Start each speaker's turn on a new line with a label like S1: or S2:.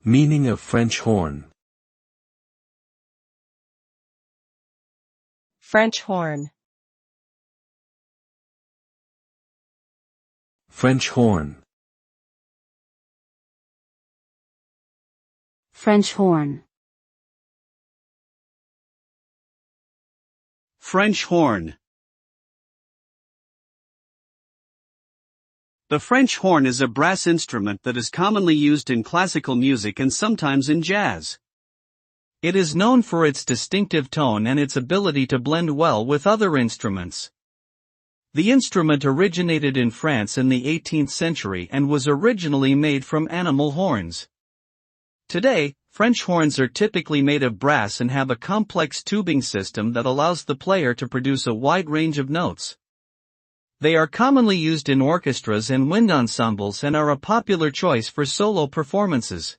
S1: Meaning of French horn.
S2: French horn.
S1: French horn.
S3: French horn.
S4: French horn. The French horn is a brass instrument that is commonly used in classical music and sometimes in jazz. It is known for its distinctive tone and its ability to blend well with other instruments. The instrument originated in France in the 18th century and was originally made from animal horns. Today, French horns are typically made of brass and have a complex tubing system that allows the player to produce a wide range of notes. They are commonly used in orchestras and wind ensembles and are a popular choice for solo performances.